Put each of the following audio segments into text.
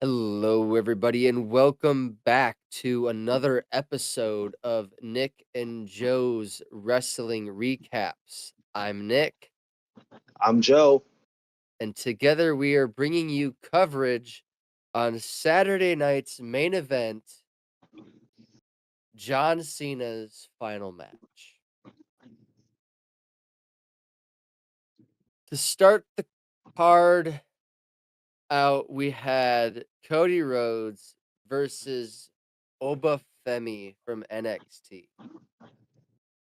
Hello, everybody, and welcome back to another episode of Nick and Joe's Wrestling Recaps. I'm Nick, I'm Joe. and together we are bringing you coverage on Saturday night's main event, John Cena's final match. To start the card out, we had Cody Rhodes versus Oba Femi from NXT.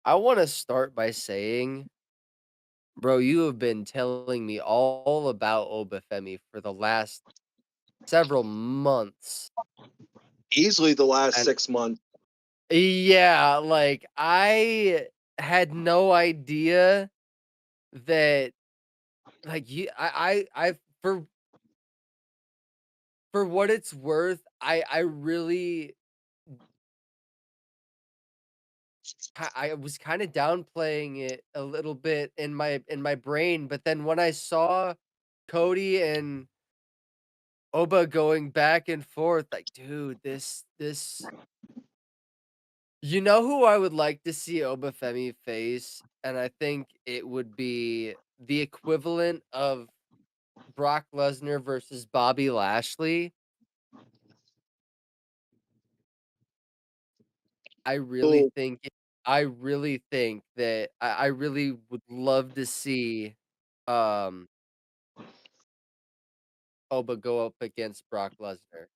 I want to start by saying, bro, you have been telling me all about Obafemi for the last several months. Easily the last And 6 months. yeah, like I had no idea that like I for what it's worth, I really I was kind of downplaying it a little bit in my brain, but then when I saw Cody and Oba going back and forth, like, dude, this you know who I would like to see Obafemi face? And I think it would be the equivalent of Brock Lesnar versus Bobby Lashley. I really Ooh, think I really think that I really would love to see um Oba go up against Brock Lesnar.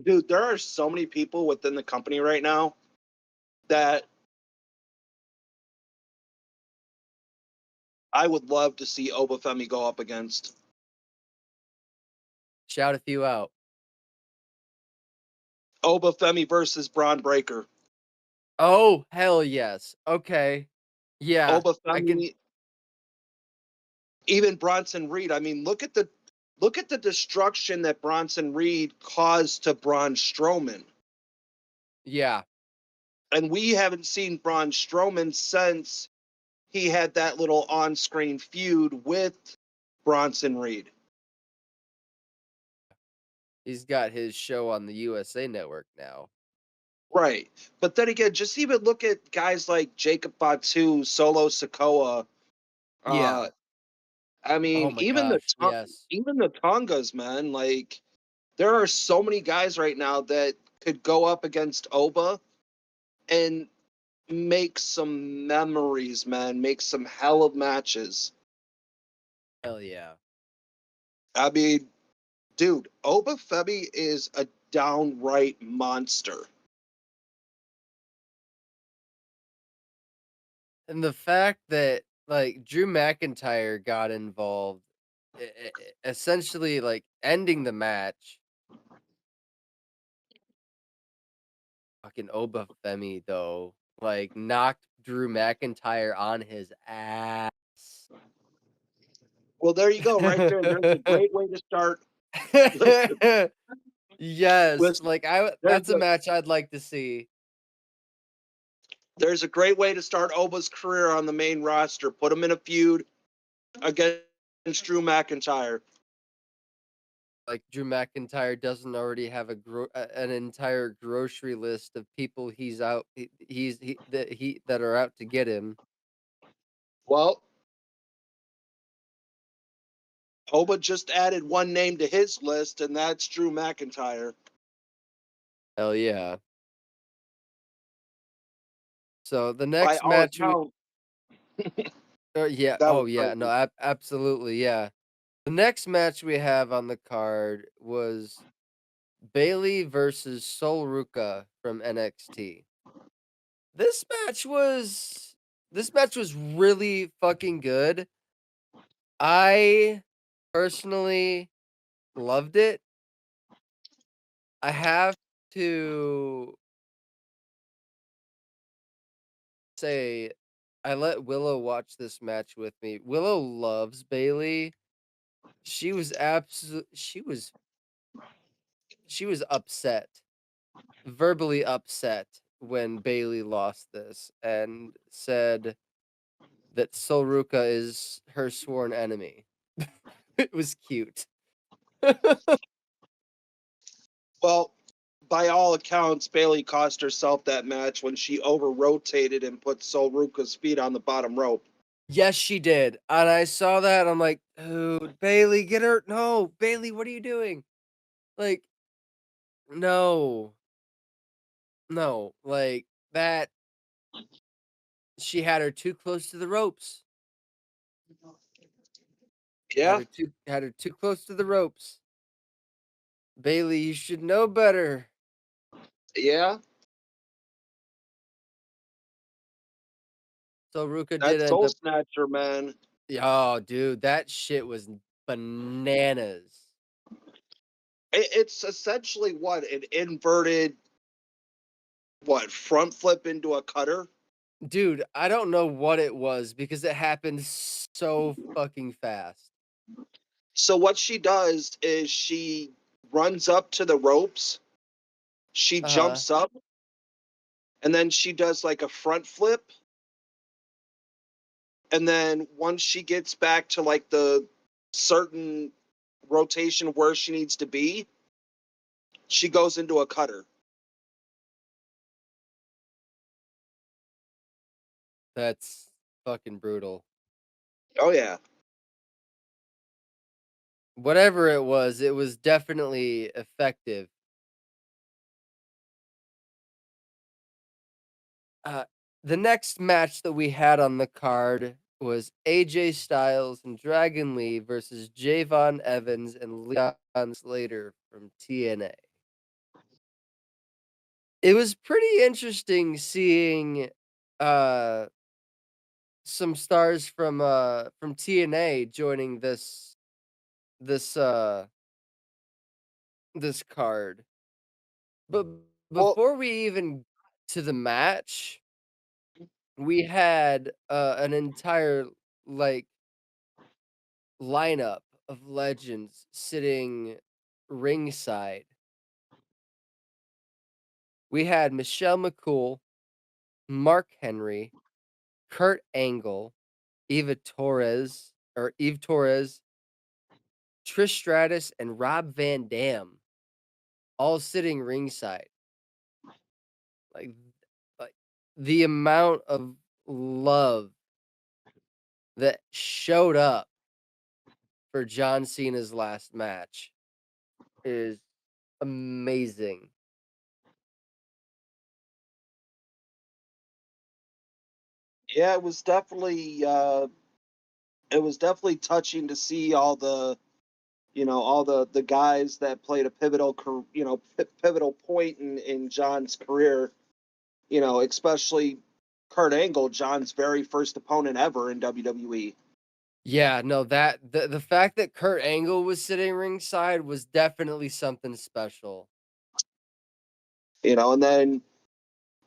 dude, there are so many people within the company right now that I would love to see Obafemi go up against. Shout a few out. Obafemi versus Braun Breaker. Oh, hell yes. Okay. Yeah, I can. Obafemi, even Bronson Reed. I mean, look at the destruction that Bronson Reed caused to Braun Strowman. Yeah. And we haven't seen Braun Strowman since he had that little on-screen feud with Bronson Reed. He's got his show on the USA Network now. Right. But then again, just even look at guys like Jacob Fatu, Solo Sokoa. Yeah. Uh, I Oh mean, my gosh, yes. even the Tongas, man. Like, there are so many guys right now that could go up against Oba and make some memories, man. Make some hell of matches. Hell yeah. I mean, dude, Oba Femi is a downright monster. And the fact that, like, Drew McIntyre got involved, essentially, like, ending the match. Fucking Obafemi, though, like, knocked Drew McIntyre on his ass. Well, there you go, right there. There's a great way to start. Yes, Listen, like, there's that's a a match I'd like to see. there's a great way to start Oba's career on the main roster. Put him in a feud against Drew McIntyre. Like, Drew McIntyre doesn't already have an entire grocery list of people that are out to get him. Well, Oba just added one name to his list, and that's Drew McIntyre. Hell yeah. So, the By next all match we accounts, yeah, that was oh, yeah, no, crazy. absolutely, yeah. The next match we have on the card was Bailey versus Sol Ruka from NXT. This match was this match was really fucking good. I personally loved it. I have to say I let Willow watch this match with me. Willow loves Bailey. She was upset, verbally upset when Bailey lost this and said that Sol Ruka is her sworn enemy. It was cute. Well, by all accounts, Bailey cost herself that match when she over rotated and put Sol Ruka's feet on the bottom rope. Yes, she did, and I saw that, I'm like, "Dude, Bailey, get her no, Bailey, what are you doing?" Like, no, no, like, that she had her too close to the ropes. Yeah, Had her too close to the ropes. Bailey, you should know better. yeah, So Ruka that did end Soul up Snatcher, man. oh, dude, that shit was bananas. It's essentially what an inverted what front flip into a cutter. Dude, I don't know what it was because it happened so fucking fast. So what she does is she runs up to the ropes, she Uh-huh. jumps up, and then she does like a front flip. And then once she gets back to like the certain rotation where she needs to be, she goes into a cutter. That's fucking brutal. Oh yeah. Whatever it was definitely effective. Uh, the next match that we had on the card was AJ Styles and Dragon Lee versus Javon Evans and Leon Slater from TNA. It was pretty interesting seeing uh some stars from TNA joining this this card. But Well, before we even to the match, we had an entire like lineup of legends sitting ringside. We had Michelle McCool, Mark Henry, Kurt Angle, Eve Torres, Trish Stratus, and Rob Van Dam all sitting ringside. Like, like the amount of love that showed up for John Cena's last match is amazing. yeah, it was definitely touching to see all the all the guys that played a pivotal point in John's career. Especially Kurt Angle, John's very first opponent ever in WWE. Yeah, no, that the fact that Kurt Angle was sitting ringside was definitely something special. And then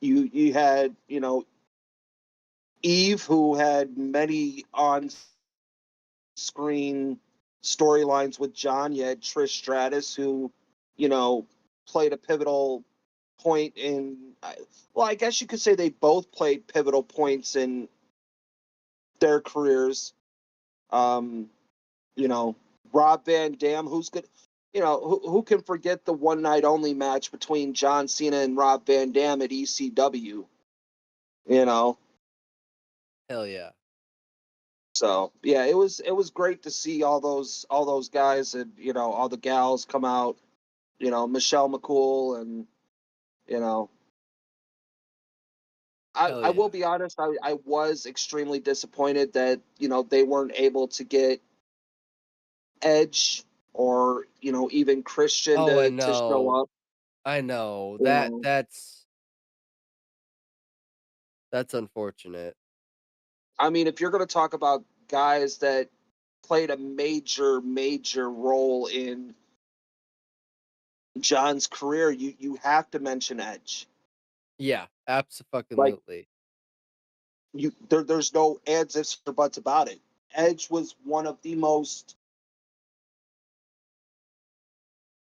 you had Eve, who had many on screen storylines with John. You had Trish Stratus, who, you know, played a pivotal point well, I guess you could say they both played pivotal points in their careers. Um, you know, Rob Van Dam, who's good. Who can forget the one night only match between John Cena and Rob Van Dam at ECW? You know, Hell yeah. so yeah, it was great to see all those guys and all the gals come out. Michelle McCool and you know Hell I will yeah. be honest, I was extremely disappointed that they weren't able to get Edge or even Christian Oh, I to show know. up. I know. You know, That's unfortunate. I mean, if you're going to talk about guys that played a major role in John's career, you have to mention Edge. Yeah, Like abso-fucking-lutely. there's no ands, ifs, or buts about it. Edge was one of the most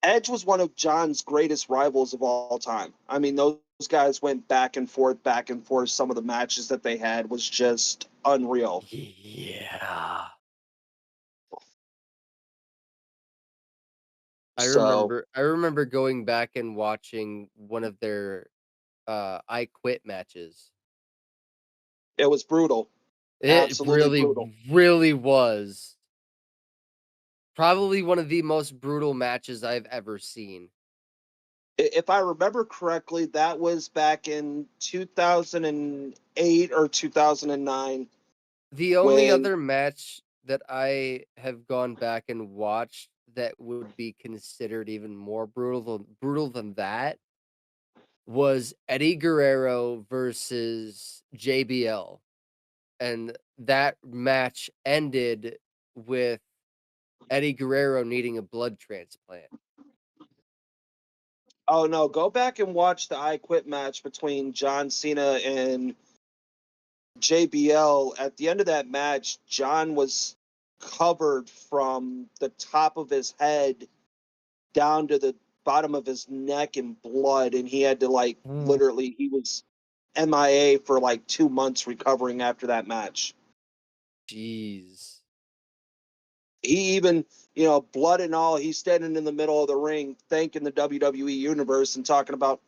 Edge was one of John's greatest rivals of all time. I mean, those guys went back and forth, back and forth. Some of the matches that they had was just unreal. Yeah. So I remember going back and watching one of their, I Quit matches. it was brutal, It absolutely really, brutal. really was. Probably one of the most brutal matches I've ever seen. If I remember correctly, that was back in 2008 or 2009 The only when other match that I have gone back and watched that would be considered even more brutal than that was Eddie Guerrero versus JBL, and that match ended with Eddie Guerrero needing a blood transplant. oh no, go back and watch the I Quit match between John Cena and JBL. At the end of that match, John was covered from the top of his head down to the bottom of his neck in blood, and he had to like Ooh. literally he was MIA for like 2 months recovering after that match. Jeez. He even, blood and all, he's standing in the middle of the ring thanking the WWE universe and talking about,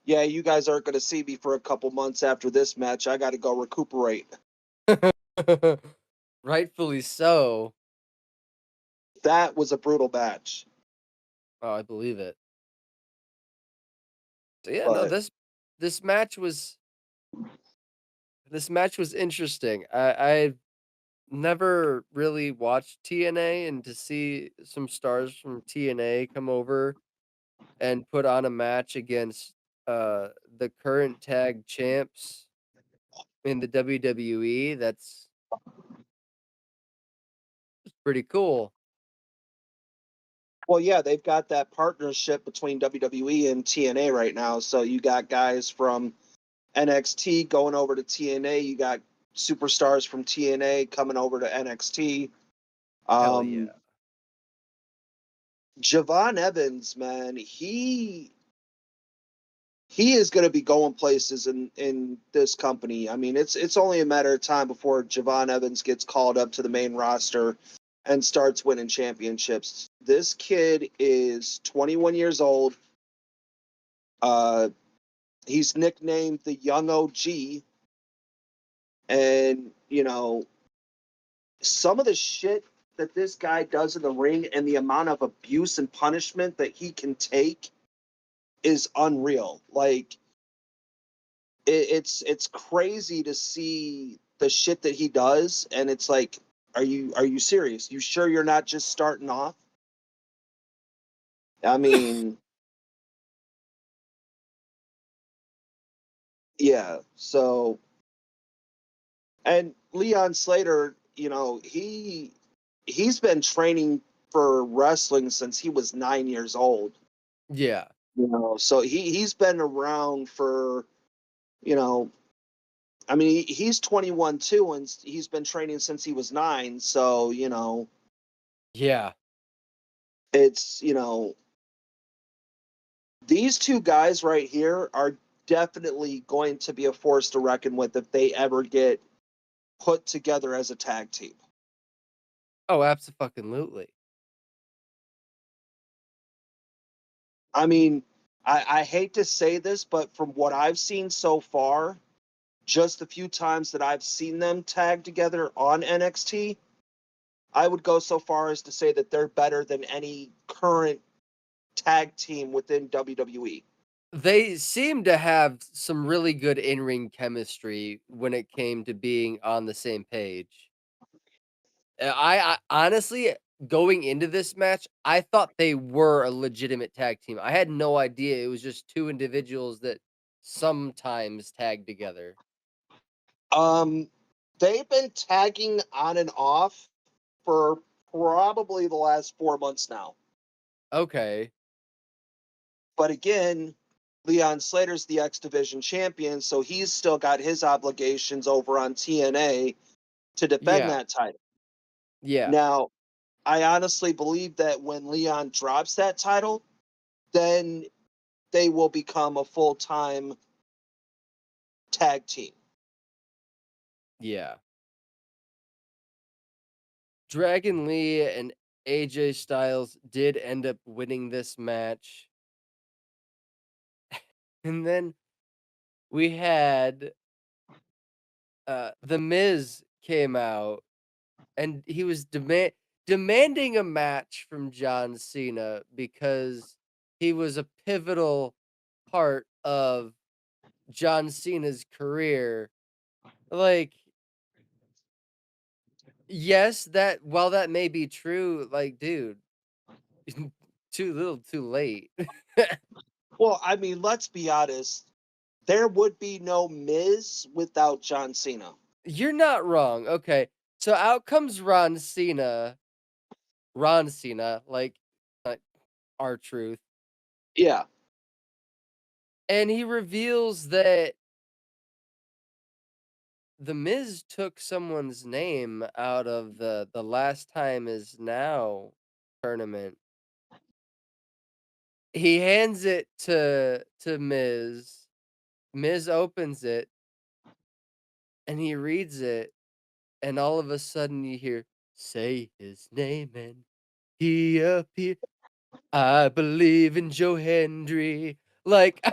yeah, you guys aren't going to see me for a couple months after this match. I got to go recuperate. Rightfully so. That was a brutal match. Oh, I believe it. So yeah, no, But this match was this match was interesting. I've never really watched TNA, and to see some stars from TNA come over and put on a match against the current tag champs in the WWE, that's pretty cool. well, yeah, they've got that partnership between WWE and TNA right now. So you got guys from NXT going over to TNA. You got superstars from TNA coming over to NXT. Hell Um, yeah. Javon Evans, man, he is going to be going places in this company. I mean, it's only a matter of time before Javon Evans gets called up to the main roster and starts winning championships. This kid is 21 years old. Uh, he's nicknamed the Young OG, and some of the shit that this guy does in the ring and the amount of abuse and punishment that he can take is unreal. Like it's crazy to see the shit that he does, and it's like, are you serious? You sure you're not just starting off? I mean, yeah. So, and Leon Slater, he's been training for wrestling since he was 9 years old. Yeah. So he's been around for you know I mean, he's 21 too, and he's been training since he was 9. So Yeah. it's these two guys right here are definitely going to be a force to reckon with if they ever get put together as a tag team. Oh, absolutely. I mean, I hate to say this, but from what I've seen so far, just the few times that I've seen them tag together on NXT, I would go so far as to say that they're better than any current tag team within WWE. They seem to have some really good in-ring chemistry when it came to being on the same page. I honestly, going into this match, I thought they were a legitimate tag team. I had no idea it was just 2 individuals that sometimes tag together. Um, they've been tagging on and off for probably the last 4 months now. Okay. But again, Leon Slater's the X Division champion, so he's still got his obligations over on TNA to defend Yeah. that title. Yeah. Now, I honestly believe that when Leon drops that title, then they will become a full time tag team. Yeah. Dragon Lee and AJ Styles did end up winning this match. And then we had The Miz came out and he was demanding a match from John Cena because he was a pivotal part of John Cena's career. Like, yes, that while that may be true, like, dude, too little, too late. Well, I mean, let's be honest. There would be no Miz without John Cena. You're not wrong. Okay. So out comes Ron Cena, like uh, our truth. Yeah. And he reveals that The Miz took someone's name out of the Last Time Is Now tournament. He hands it to Miz. Miz opens it and he reads it, and all of a sudden you hear, "Say his name and he appear. I believe in Joe Hendry." Like,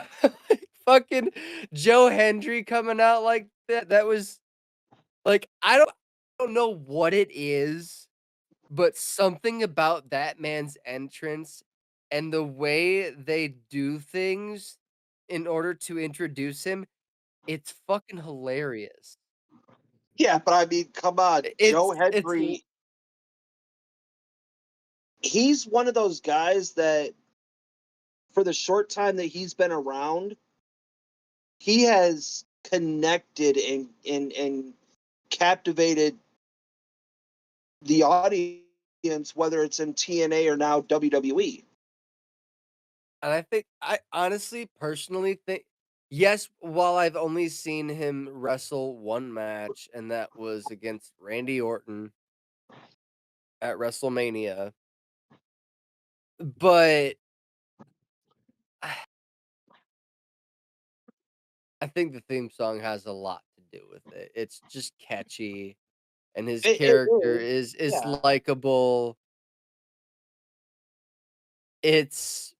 fucking Joe Hendry coming out like that. That was like, I don't know what it is, but something about that man's entrance and the way they do things in order to introduce him, it's fucking hilarious. Yeah, but I mean, come on. Joe It's l Hendry, he's one of those guys that for the short time that he's been around, he has connected and captivated the audience, whether it's in TNA or now WWE. and I think I honestly, personally think yes, while I've only seen him wrestle 1 match, and that was against Randy Orton at WrestleMania, but I think the theme song has a lot to do with it. It's just catchy, and his It character is. is Yeah. likable. It's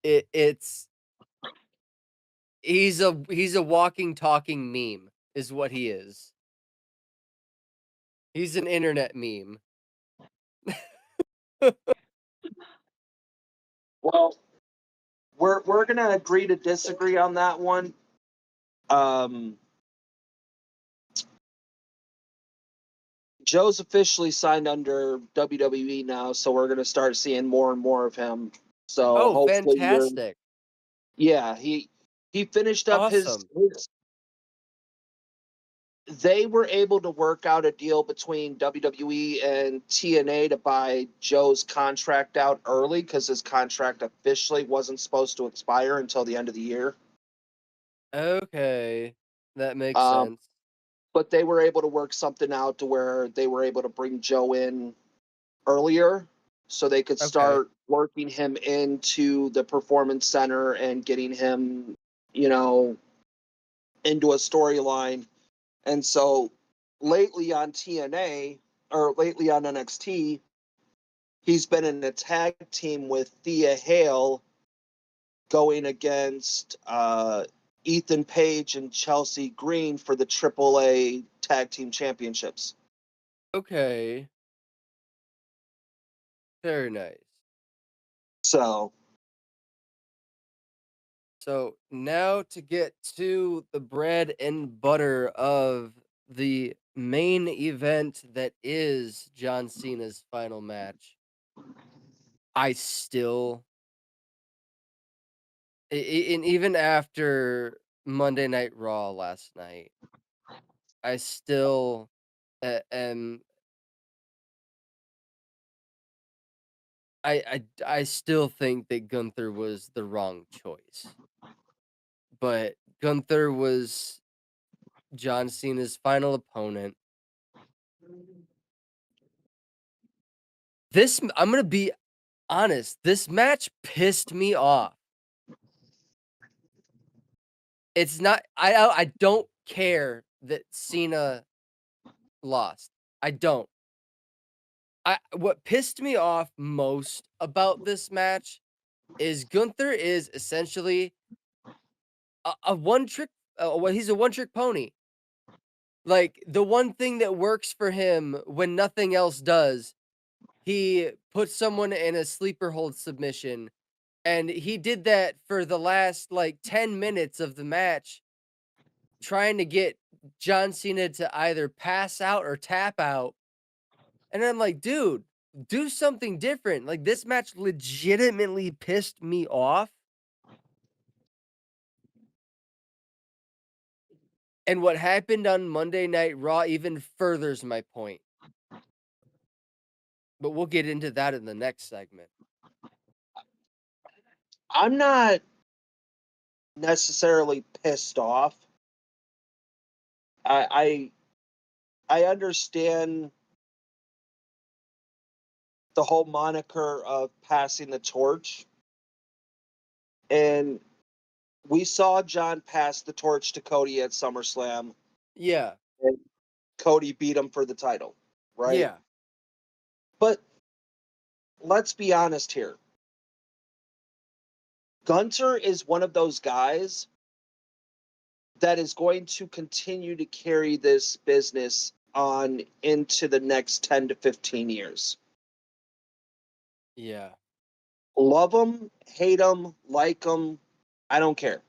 it's he's a walking, talking meme is what he is. He's an internet meme. Well, we're gonna agree to disagree on that one. Um, Joe's officially signed under WWE now, so we're gonna start seeing more and more of him. So Oh, hopefully you're fantastic. yeah, he finished up Awesome. his they were able to work out a deal between WWE and TNA to buy Joe's contract out early because his contract officially wasn't supposed to expire until the end of the year. Okay. That makes Um, sense. but they were able to work something out to where they were able to bring Joe in earlier so they could Okay. start working him into the performance center and getting him, you know, into a storyline. And so lately on TNA or lately on NXT, he's been in a tag team with Thea Hale going against Ethan Page and Chelsea Green for the AAA Tag Team Championships. Okay. Very nice. So, So now to get to the bread and butter of the main event that is John Cena's final match. I still and even after Monday Night Raw last night, I still am I still think that Gunther was the wrong choice. But Gunther was John Cena's final opponent. I'm gonna be honest, this match pissed me off. It's not I don't care that Cena lost. I don't. I what pissed me off most about this match is Gunther is essentially a one trick well, he's a one trick pony. Like, the one thing that works for him when nothing else does, he puts someone in a sleeper hold submission, and he did that for the last, like, 10 minutes of the match, trying to get John Cena to either pass out or tap out, and I'm like, "Dude, do something different." Like, this match legitimately pissed me off, and what happened on Monday Night Raw even furthers my point, but we'll get into that in the next segment. I'm not necessarily pissed off. I I understand the whole moniker of passing the torch, and we saw John pass the torch to Cody at SummerSlam, Yeah, and Cody beat him for the title, right? yeah, But let's be honest here. Gunter is one of those guys that is going to continue to carry this business on into the next 10 to 15 years. yeah, Love him, hate him, like him, I don't care.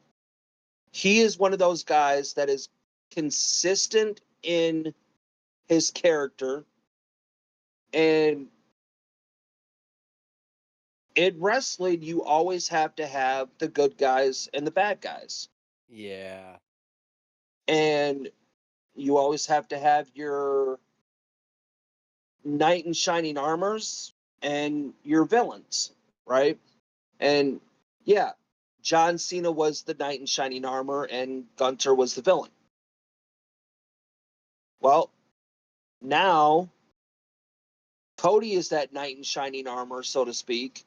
He is one of those guys that is consistent in his character, and in wrestling you always have to have the good guys and the bad guys. yeah, And you always have to have your knight in shining armors and your villains, right? And yeah, John Cena was the knight in shining armor and Gunter was the villain. Well, now Cody is that knight in shining armor, so to speak.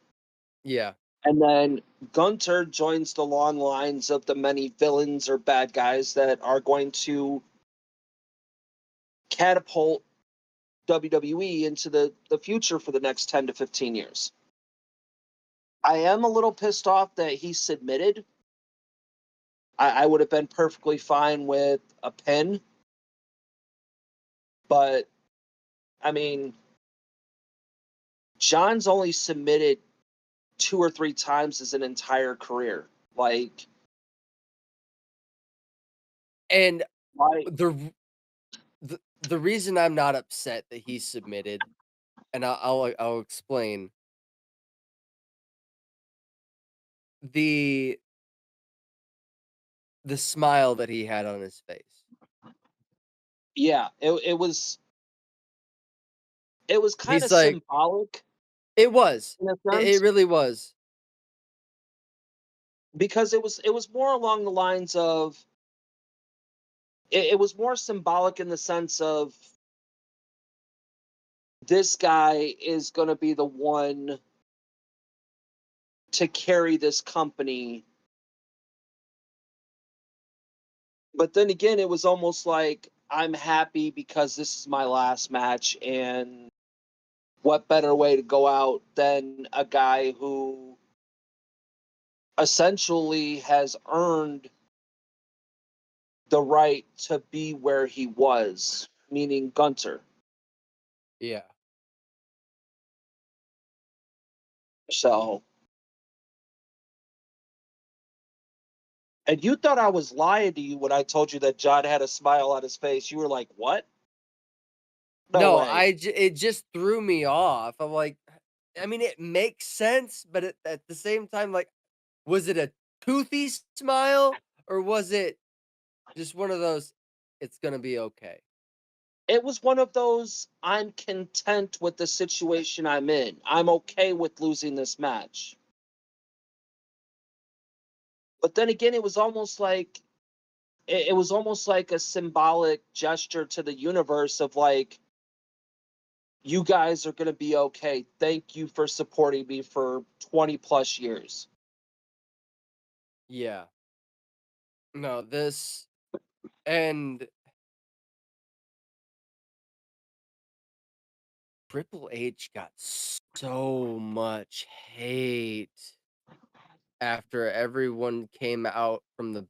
yeah, And then Gunter joins the long lines of the many villains or bad guys that are going to catapult WWE into the future for the next 10 to 15 years. I am a little pissed off that he submitted. I would have been perfectly fine with a pin, but I mean, John's only submitted two or three times as an entire career. Like, and why? the reason I'm not upset that he submitted, and I'll explain, the the smile that he had on his face. Yeah, it was kind He's of like, symbolic "It was. in a It sense really was." because it was more along the lines of it was more symbolic in the sense of this guy is going to be the one to carry this company. But then again, it was almost like I'm happy because this is my last match, and what better way to go out than a guy who essentially has earned the right to be where he was, meaning Gunter. Yeah. So, and you thought I was lying to you when I told you that John had a smile on his face. You were like, "What? No No, way." it just threw me off. I'm like, I mean, it makes sense, but at the same time, like, was it a toothy smile or was it just one of those, "It's gonna be okay"? It was one of those I'm content with the situation I'm in. I'm okay with losing this match. But then again, it was almost like a symbolic gesture to the universe of like, you guys are going to be okay. Thank you for supporting me for 20 plus years. Yeah. No, this and Triple H got so much hate after everyone came out from the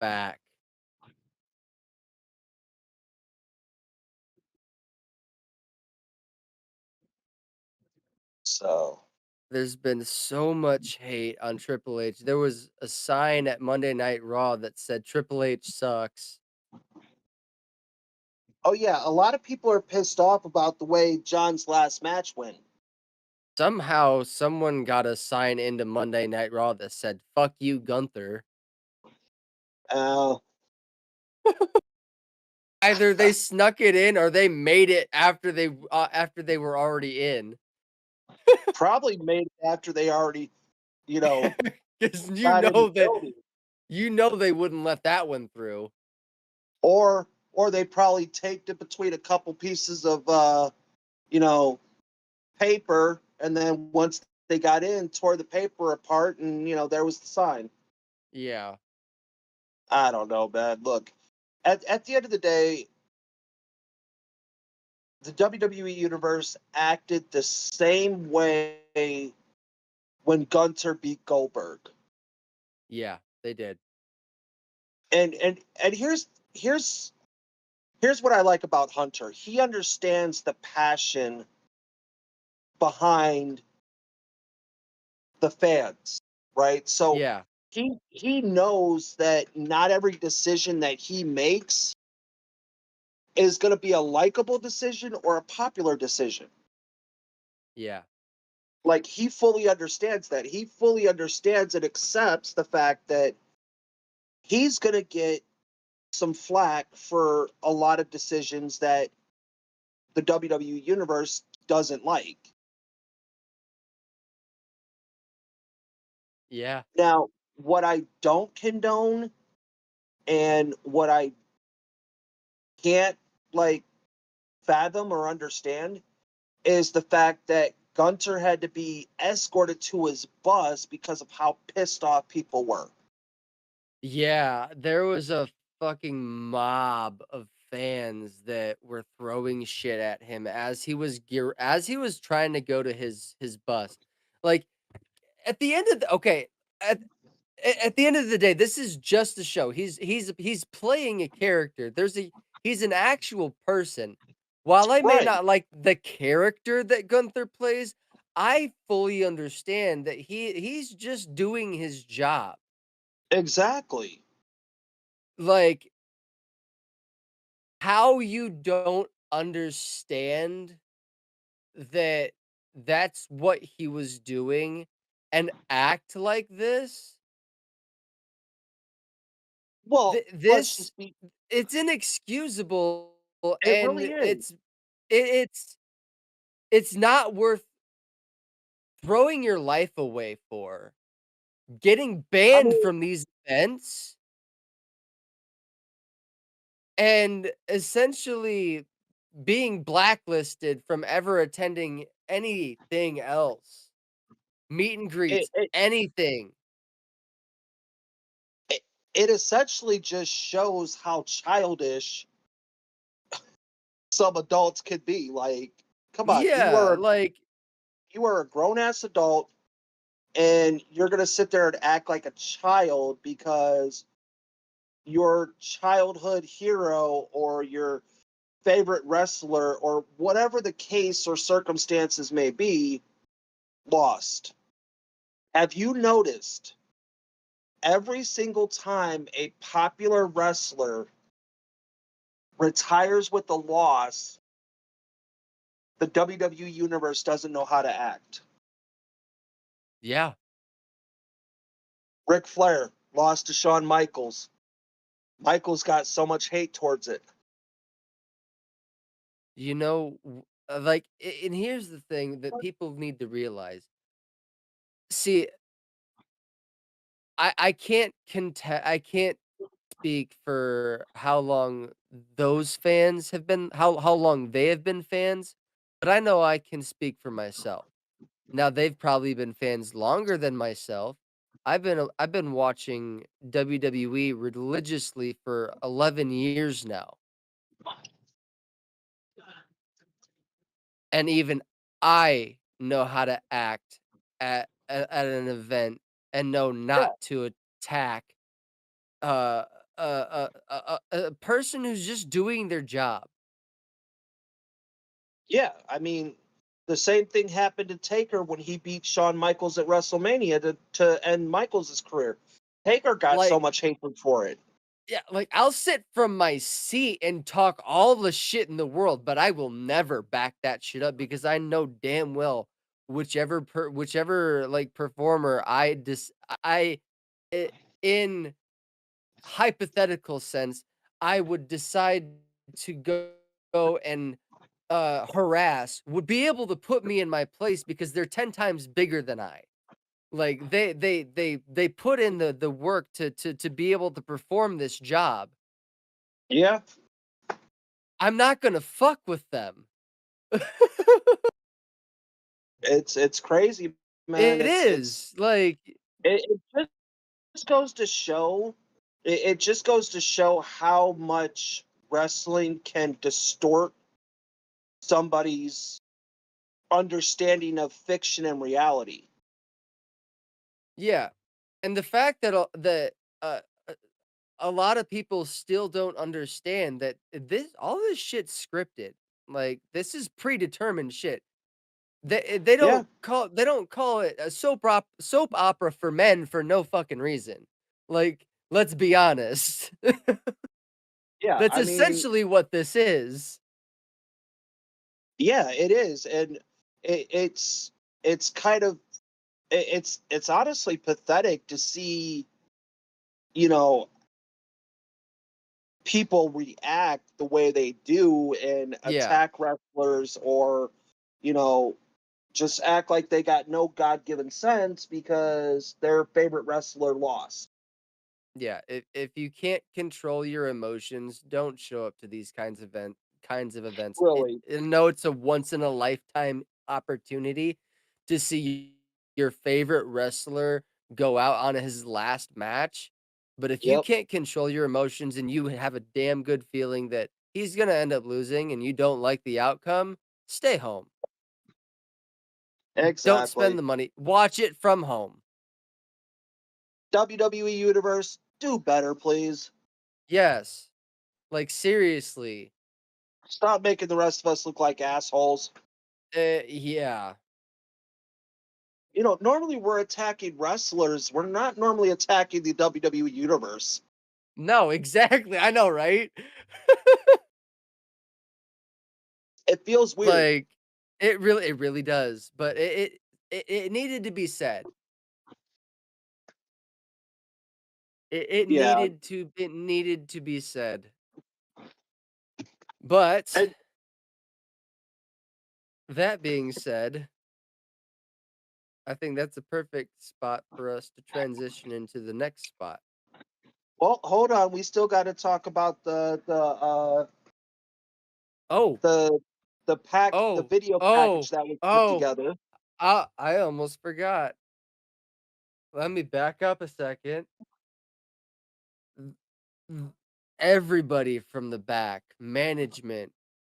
back. So, There's been so much hate on Triple H. There was a sign at Monday Night Raw that said Triple H sucks. oh yeah, a lot of people are pissed off about the way John's last match went. Somehow someone got a sign into Monday Night Raw that said "Fuck you, Gunther." Uh, Either they snuck it in or they made it after they were already in. Probably made it after they already, you know, 'Cause got in the building, you know they wouldn't let that one through. or they probably taped it between a couple pieces of you know, paper, and then once they got in, tore the paper apart, and there was the sign. Yeah. I don't know, man. Look, at the end of the day, the WWE universe acted the same way when Gunter beat Goldberg. Yeah, they did. And here's what I like about Hunter. He understands the passion behind the fans, right? So Yeah. he knows that not every decision that he makes is going to be a likable decision or a popular decision. Yeah. Like, he fully understands that. He fully understands and accepts the fact that he's going to get some flack for a lot of decisions that the WWE universe doesn't like. Yeah. Now, what I don't condone and what I can't, like, fathom or understand is the fact that Gunter had to be escorted to his bus because of how pissed off people were. Yeah, there was a fucking mob of fans that were throwing shit at him as he was trying to go to his bus. Like, at the end of the okay, at at the end of the day, this is just a show. He's playing a character. He's an actual person. While I may Right. not like the character that Gunther plays, I fully understand that he's just doing his job. Exactly. Like, how you don't understand that that's what he was doing and act like this? Well, let's This just be it's inexcusable, it and really is. it's it's not worth throwing your life away for. Getting I banned mean, from these events and essentially being blacklisted from ever attending anything else. Meet and it greets, it anything. it, it essentially just shows how childish some adults could be. Like, come on, Yeah, like, you are a grown ass adult, and you're gonna sit there and act like a child because your childhood hero or your favorite wrestler or whatever the case or circumstances may be lost. Have you noticed every single time a popular wrestler retires with a loss, the WWE universe doesn't know how to act? yeah, Ric Flair lost to Shawn Michaels. Michaels got so much hate towards it. like, and here's the thing that people need to realize. See, I can't speak for how long those fans have been how long they have been fans, but I know I can speak for myself. Now they've probably been fans longer than myself. I've been watching WWE religiously for 11 years now. and even I know how to act at an event and know Yeah, not to attack, uh, a person who's just doing their job. yeah. I mean, the same thing happened to Taker when he beat Shawn Michaels at WrestleMania to end Michaels' career. Taker got so Like, much hatred for it. yeah, like, I'll sit from my seat and talk all the shit in the world, but I will never back that shit up because I know damn well whichever, like, performer I I in hypothetical sense, I would decide to go and, harass would be able to put me in my place because they're 10 times bigger than I. Like, they put in the work to be able to perform this job. Yeah, I'm not gonna fuck with them. it's crazy, man. It is, like, It just goes to show. It just goes to show how much wrestling can distort somebody's understanding of fiction and reality. yeah, and the fact that uh, a lot of people still don't understand that all this shit's scripted. Like, this is predetermined shit. Yeah, They don't call it a soap opera for men for no fucking reason. Like, let's be honest. yeah. That's I mean, essentially what this is. yeah, it is, and it's kind of it's honestly pathetic to see, you know, people react the way they do and Yeah. attack wrestlers, or you know, just act like they got no god-given sense because their favorite wrestler lost. Yeah, if you can't control your emotions, don't show up to these kinds of events. Really. I know it's a once in a lifetime opportunity to see your favorite wrestler go out on his last match, but if you Yep. can't control your emotions and you have a damn good feeling that he's gonna end up losing and you don't like the outcome, stay home. Don't spend Exactly. the money. Watch it from home. WWE Universe, do better, please. Yes. Like, seriously. Stop making the rest of us look like assholes. Yeah. Normally we're attacking wrestlers. We're not normally attacking the WWE Universe. No, exactly, I know, right? It feels weird. Like, it really does, but it needed to be said. Yeah. It needed to be said. But, And that being said, I think that's a perfect spot for us to transition into the next spot. well, hold on. We still got to talk about Oh, the the oh, video package oh, that was put oh, together. I almost forgot. Let me back up a second. V Everybody from the back, management,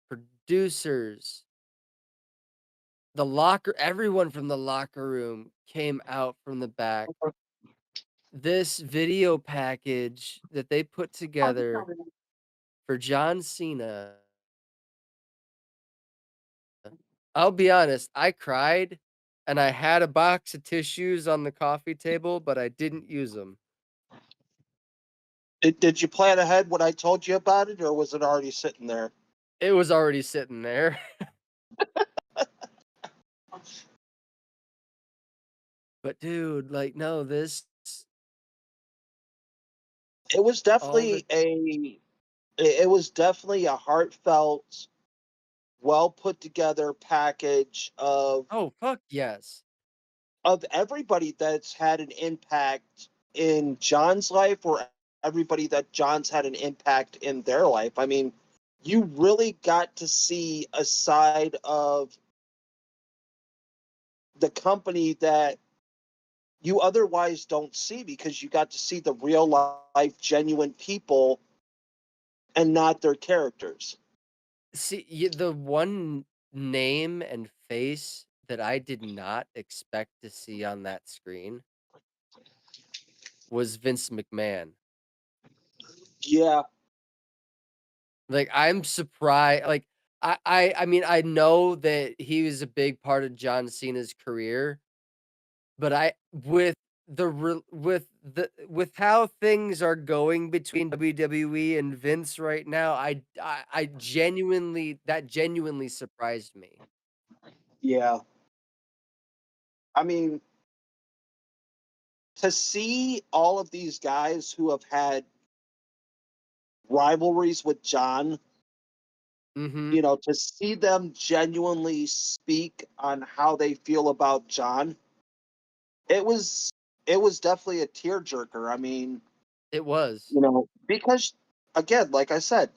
producers, everyone from the locker room came out from the back. This video package that they put together for John Cena, I'll be honest, I cried, and I had a box of tissues on the coffee table, but I didn't use them. Did you plan ahead when I told you about it, or was it already sitting there? It was already sitting there. But dude, like, no, this It was all the definitely a heartfelt, well put together package oh, fuck yes. of everybody that's had an impact in John's life, or everybody that John's had an impact in their life. I mean, you really got to see a side of the company that you otherwise don't see, because you got to see the real life, genuine people and not their characters. See, the one name and face that I did not expect to see on that screen was Vince McMahon. Yeah, Like, I'm surprised. Like, I mean, I know that he was a big part of John Cena's career, but I with how things are going between WWE and Vince right now, I genuinely that genuinely surprised me. yeah. I mean, to see all of these guys who have had rivalries with John, Mhm. to see them genuinely speak on how they feel about John, it was it was definitely a tearjerker. I mean, It was. because again, like I said,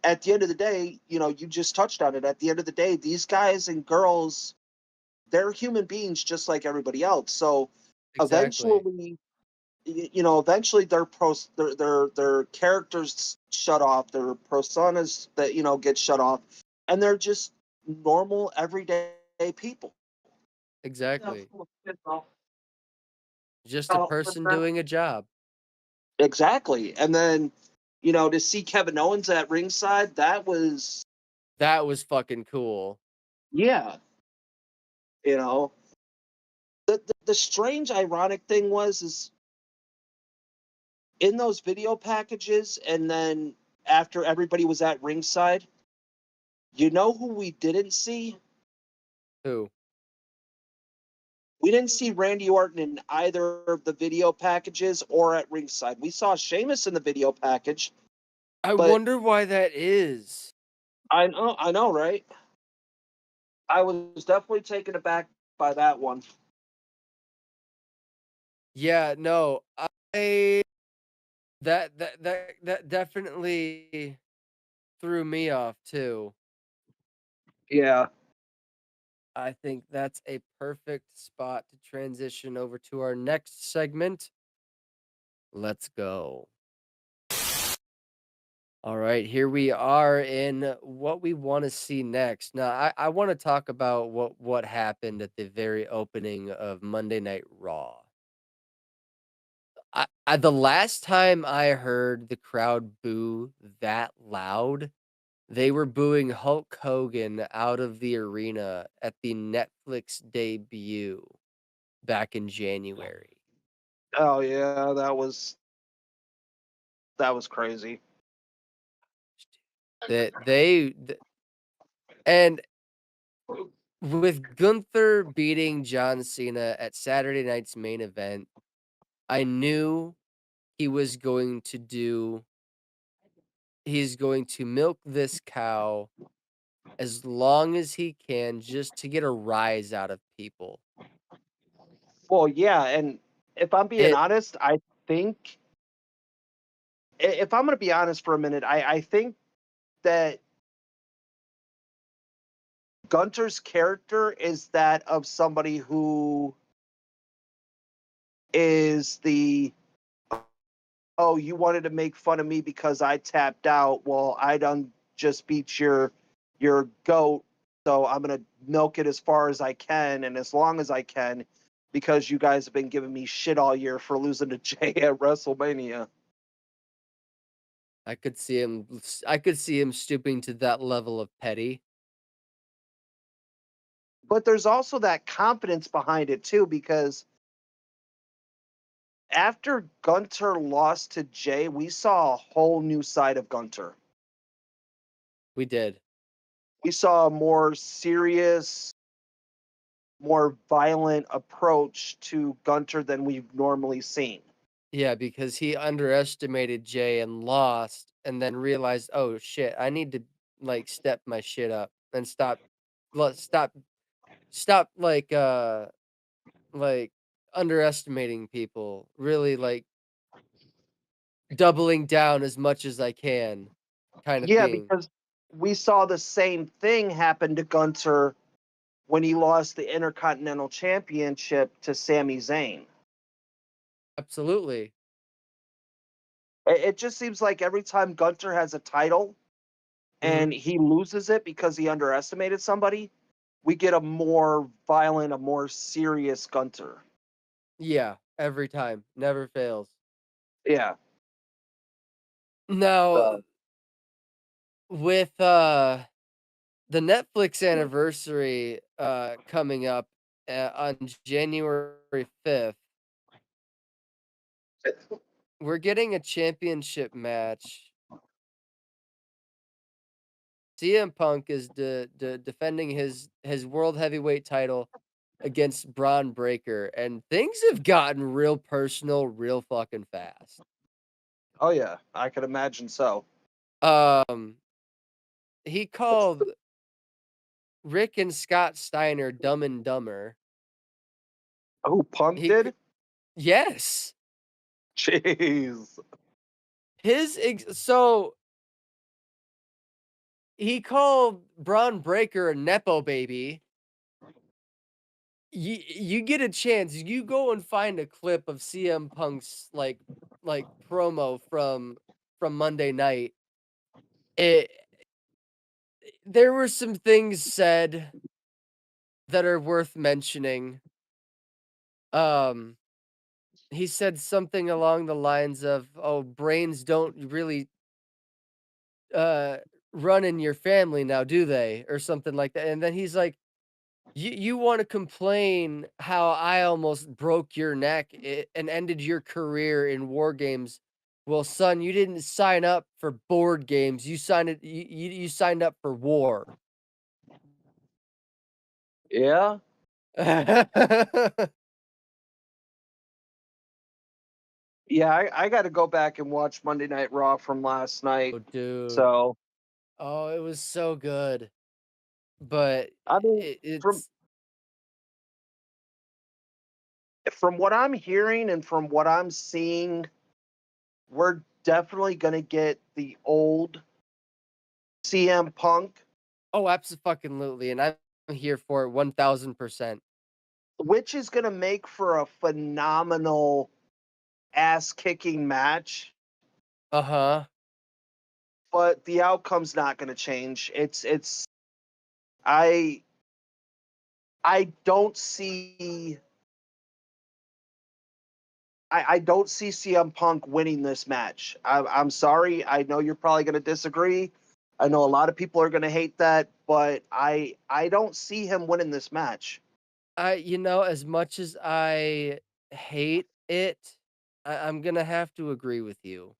at the end of the day, you just touched on it. At the end of the day, these guys and girls, they're human beings just like everybody else. So Exactly. eventually, eventually their characters shut off, their personas that get shut off, and they're just normal everyday people. Exactly. Just a person doing a job. Exactly. And then, to see Kevin Owens at ringside, that was, That was fucking cool. yeah, you know. The strange, ironic thing is in those video packages, and then after everybody was at ringside, who we didn't see? Who? We didn't see Randy Orton in either of the video packages or at ringside. We saw Sheamus in the video package, I but wonder why that is. I know, right? I was definitely taken aback by that one. Yeah, no, I that definitely threw me off too. Yeah. I think that's a perfect spot to transition over to our next segment. Let's go. All right, here we are in what we want to see next. Now, I want to talk about what happened at the very opening of Monday Night Raw. The last time I heard the crowd boo that loud, they were booing Hulk Hogan out of the arena at the Netflix debut back in January. Oh yeah, that was crazy. That and with Gunther beating John Cena at Saturday night's main event, I knew he was going to do he's going to milk this cow as long as he can just to get a rise out of people. Well, yeah, and if I'm being It honest, I think if I'm going to be honest for a minute, I think that Gunter's character is that of somebody who is the, oh, you wanted to make fun of me because I tapped out. Well, I done just beat your goat, so I'm gonna milk it as far as I can and as long as I can because you guys have been giving me shit all year for losing to Jay at WrestleMania. I could see him stooping to that level of petty. But there's also that confidence behind it too, because after Gunter lost to Jay, we saw a whole new side of Gunter. We did. We saw a more serious, more violent approach to Gunter than we've normally seen. Yeah, because he underestimated Jay and lost and then realized, "Oh shit, I need to like step my shit up and stop stop like underestimating people, really like doubling down as much as I can kind of Yeah, thing." because we saw the same thing happen to Gunter when he lost the Intercontinental Championship to Sami Zayn. Absolutely. It just seems like every time Gunter has a title, Mhm. and he loses it because he underestimated somebody, we get a more violent, a more serious Gunter. Yeah, every time, never fails. Yeah. Now, So, with, the Netflix anniversary, coming up, on January 5th, we're getting a championship match. CM Punk is defending his world heavyweight title against Braun Breaker, and things have gotten real personal real fucking fast. oh yeah, I could imagine so. Um, he called Rick and Scott Steiner Dumb and Dumber. Oh, Punk He c did? Yes. Jeez. So he called Braun Breaker a nepo baby. You get a chance, you go and find a clip of CM Punk's, promo from Monday night. It There were some things said that are worth mentioning. Um, he said something along the lines of, "Oh, brains don't really, uh, run in your family now, do they?" Or something like that, and then he's like, You wanna complain how I almost broke your neck and ended your career in war games. Well, son, you didn't sign up for board games, you signed up for war." Yeah? Yeah, I gotta go back and watch Monday Night Raw from last night. Oh, dude. So, Oh, it was so good, but I mean, from it's from what I'm hearing and from what I'm seeing, we're definitely gonna get the old CM Punk, oh, abso-fucking-lutely, and I'm here for it 1000%. which is gonna make for a phenomenal ass kicking match, Uh-huh. but the outcome's not gonna change. I I don't see I don't see CM Punk winning this match. I'm sorry. I know you're probably going to disagree. I know a lot of people are going to hate that, but I don't see him winning this match. As much as I hate it, I'm gonna have to agree with you.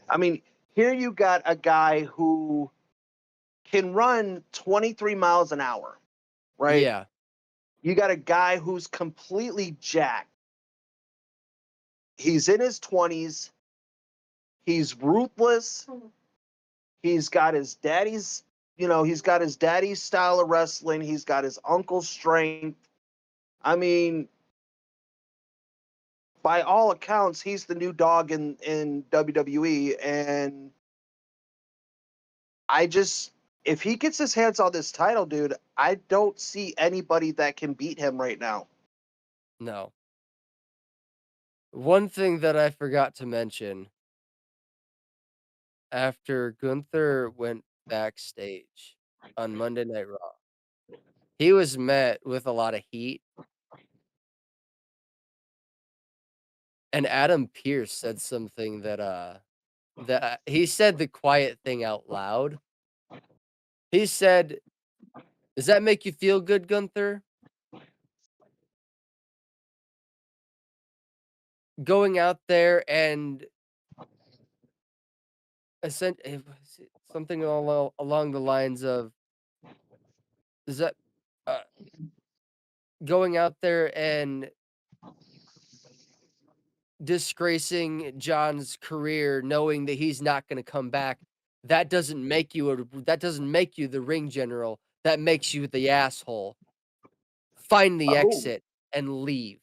I mean, here you got a guy who can run 23 miles an hour, right? Yeah. You got a guy who's completely jacked. He's in his 20s. He's ruthless. He's got his daddy's, he's got his daddy's style of wrestling. He's got his uncle's strength. I mean, by all accounts, he's the new dog in WWE. And I just, if he gets his hands on this title, dude, I don't see anybody that can beat him right now. No. One thing that I forgot to mention, after Gunther went backstage on Monday Night Raw, he was met with a lot of heat, and Adam Pearce said something that he said the quiet thing out loud. He said, "Does that make you feel good, Gunther? Going out there and it was something along the lines of, is that uh, going out there and disgracing John's career, knowing that he's not gonna come back, that doesn't make you the ring general, that makes you the asshole. Find the Oh, exit and leave."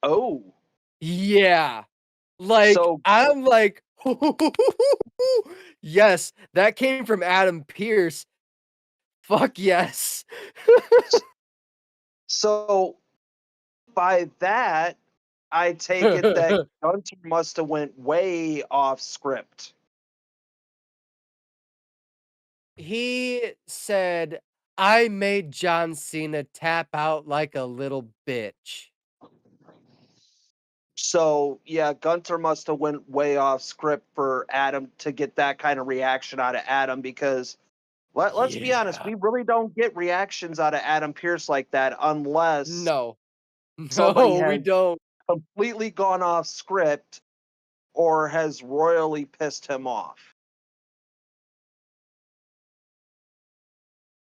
oh. Yeah. So, I'm like, "Yes, that came from Adam Pearce. Fuck yes." so by that, I take it that Gunter must have went way off script. he said, "I made John Cena tap out like a little bitch." So yeah, Gunter must have went way off script for Adam to get that kind of reaction out of Adam because let's be honest, Yeah. we really don't get reactions out of Adam Pierce like that unless No. somebody No, we has don't. completely gone off script or has royally pissed him off.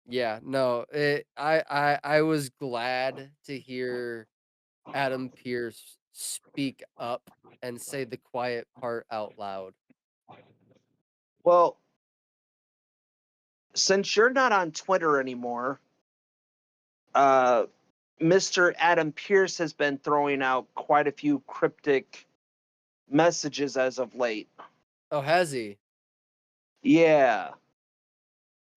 Yeah, no, I was glad to hear Adam Pierce speak up and say the quiet part out loud. Well, since you're not on Twitter anymore, uh, Mr. Adam Pierce has been throwing out quite a few cryptic messages as of late. Oh, has he? Yeah.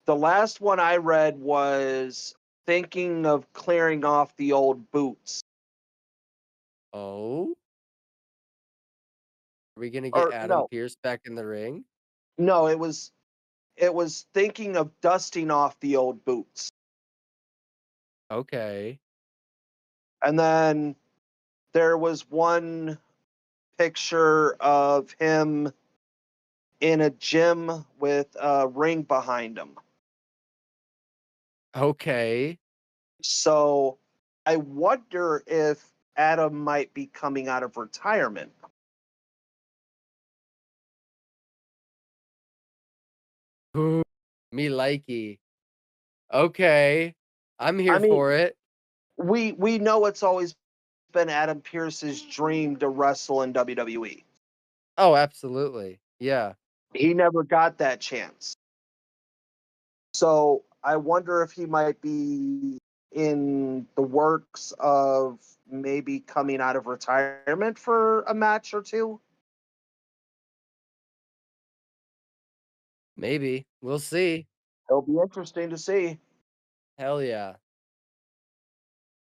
The last one I read was thinking of clearing off the old boots. Oh? Are we gonna get Or Adam no, Pierce back in the ring? no, it was thinking of dusting off the old boots. Okay. And then there was one picture of him in a gym with a ring behind him. Okay. So I wonder if Adam might be coming out of retirement. Ooh, me likey. Okay. I'm I here mean, for it. we know it's always been Adam Pierce's dream to wrestle in WWE. Oh, absolutely. Yeah. He never got that chance. So I wonder if he might be in the works of maybe coming out of retirement for a match or two. Maybe. We'll see. It'll be interesting to see. Hell yeah.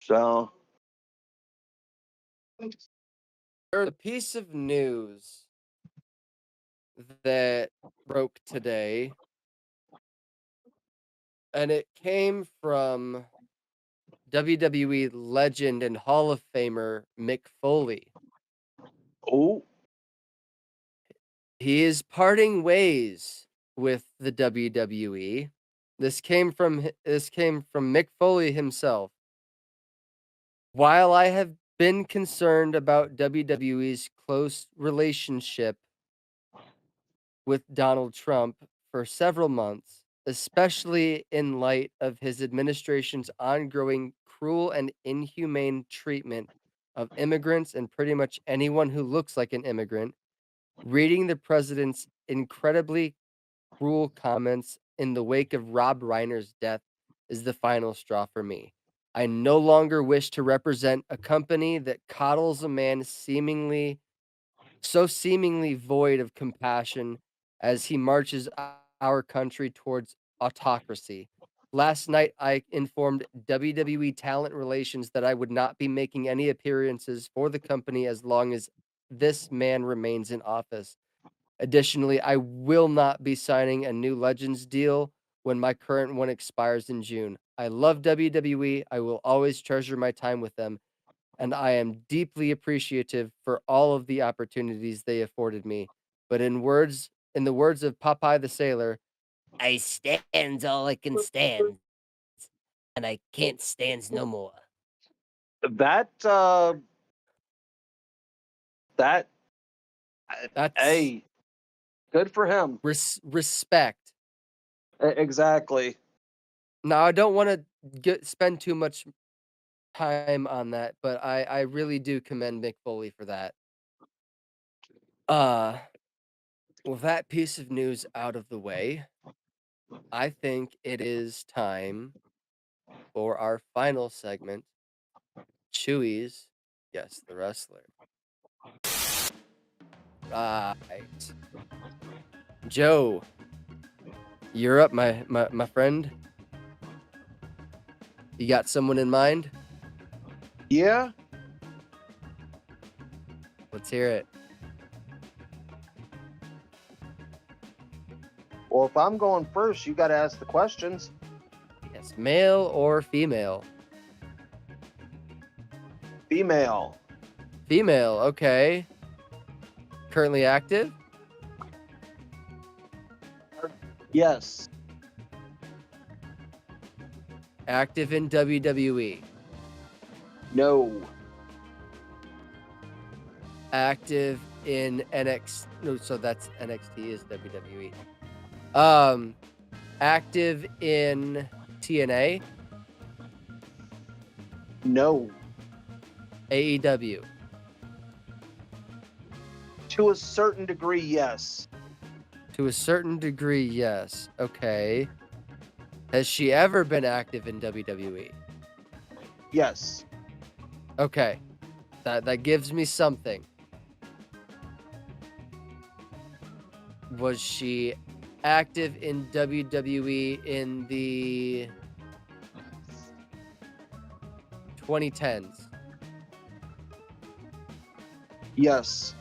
So There's a piece of news that broke today, and it came from WWE legend and Hall of Famer Mick Foley. oh, He is parting ways with the WWE. This came from Mick Foley himself. While I have been concerned about WWE's close relationship with Donald Trump for several months, especially in light of his administration's ongoing cruel and inhumane treatment of immigrants and pretty much anyone who looks like an immigrant, reading the president's incredibly cruel comments in the wake of Rob Reiner's death is the final straw for me. I no longer wish to represent a company that coddles a man seemingly void of compassion as he marches our country towards autocracy. Last night, I informed WWE Talent Relations that I would not be making any appearances for the company as long as this man remains in office. Additionally, I will not be signing a new Legends deal when my current one expires in June. I love WWE. I will always treasure my time with them, and I am deeply appreciative for all of the opportunities they afforded me. But in the words of Popeye the Sailor, I stands all I can stand, and I can't stands no more. that that That's hey, good for him. respect. Exactly. Now, I don't want to spend too much time on that, but I really do commend Mick Foley for that. Uh, with that piece of news out of the way, I think it is time for our final segment, Chewy's Guess the Wrestler. Right. Joe, you're up, my friend. You got someone in mind? Yeah. Let's hear it. Well, if I'm going first, you got to ask the questions. Yes, male or female? Female. Female, okay. Currently active? Yes. Active in WWE. No. Active in NXT. No, so that's NXT is WWE. Active in TNA, No. AEW. To a certain degree, yes. To a certain degree, yes. Okay. Has she ever been active in WWE? Yes. Okay. That gives me something. Was she active in WWE in the 2010s? Yes.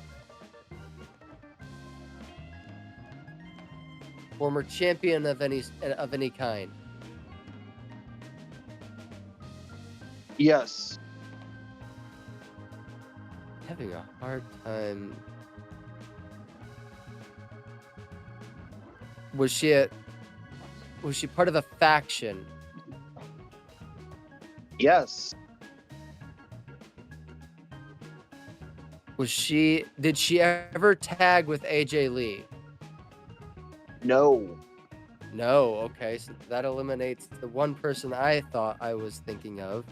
Former champion of any kind? Yes. Having a hard time. Was she part of a faction? Yes. Did she ever tag with AJ Lee? No. No, okay, so that eliminates the one person I thought I was thinking of.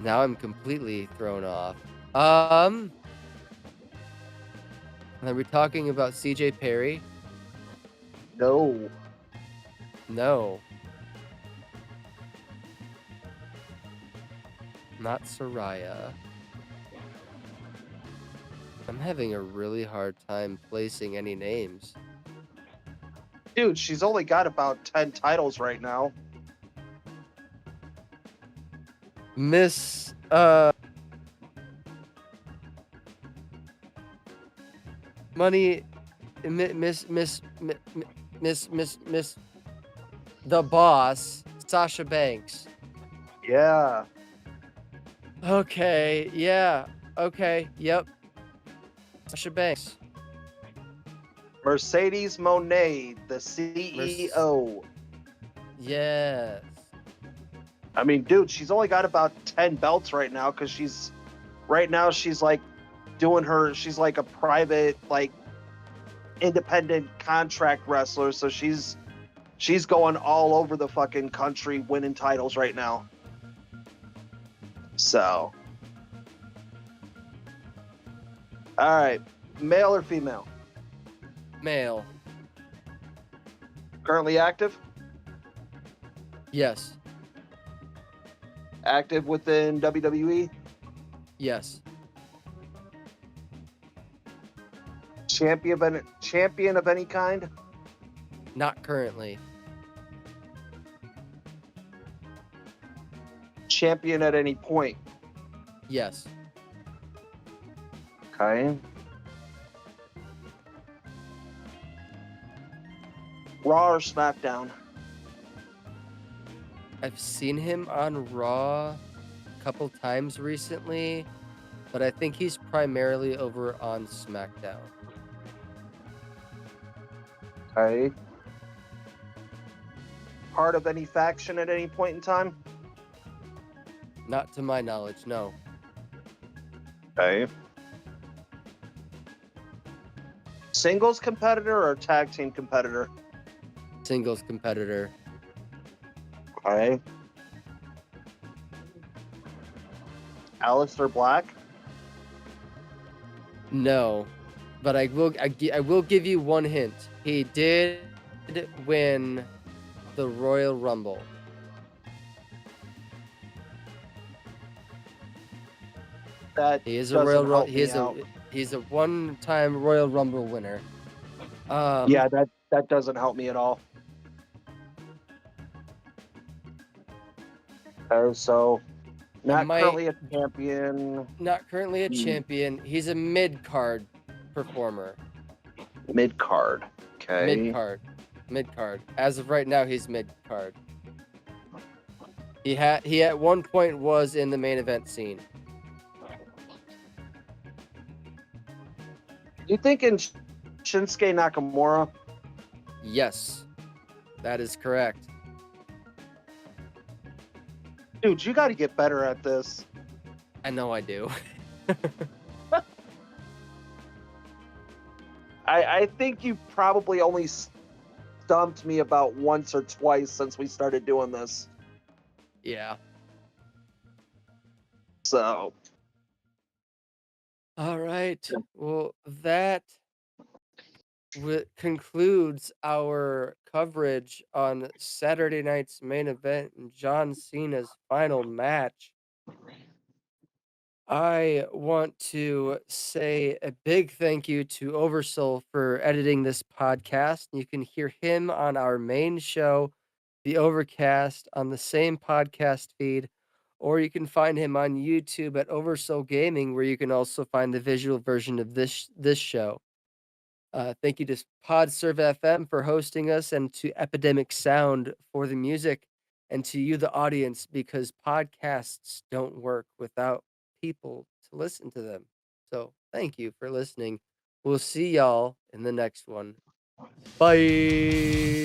Now I'm completely thrown off. Are we talking about CJ Perry? No. No. Not Soraya. I'm having a really hard time placing any names. Dude, she's only got about 10 titles right now. Miss Money Miss the Boss, Sasha Banks. Yeah. Okay, yeah. Okay, yep. Sasha Banks. Mercedes Monet, the CEO. Yes. I mean, dude, she's only got about 10 belts right now because she's like she's like a private, like independent contract wrestler. So she's going all over the fucking country winning titles right now. So, all right, male or female? Male. Currently active? Yes. Active within WWE? Yes. Champion of any kind? Not currently. Champion at any point? Yes. Okay. Raw or SmackDown? I've seen him on Raw a couple times recently, but I think he's primarily over on SmackDown. Okay. Part of any faction at any point in time? Not to my knowledge, no. Okay. Singles competitor or tag team competitor? Singles competitor. Okay. Aleister Black? No, but I will give you one hint. He did win the Royal Rumble. That He is a doesn't Royal help Rumble. me out. He's a one-time Royal Rumble winner. Yeah, that doesn't help me at all. So not currently a champion. Not currently a champion. He's a mid-card performer. Mid card. Mid Okay. card. Mid card. As of right now, he's mid card. He at one point was in the main event scene. You thinking Shinsuke Nakamura? Yes, that is correct. Dude, you got to get better at this. I know I do. I think you probably only stumped me about once or twice since we started doing this. Yeah. So, All right. Well, that concludes our coverage on Saturday night's main event and John Cena's final match. I want to say a big thank you to Oversoul for editing this podcast. You can hear him on our main show, The Overcast, on the same podcast feed, or you can find him on YouTube at Oversoul Gaming, where you can also find the visual version of this show. Thank you to PodServe FM for hosting us, and to Epidemic Sound for the music, and to you, the audience, because podcasts don't work without people to listen to them. So thank you for listening. We'll see y'all in the next one. Bye.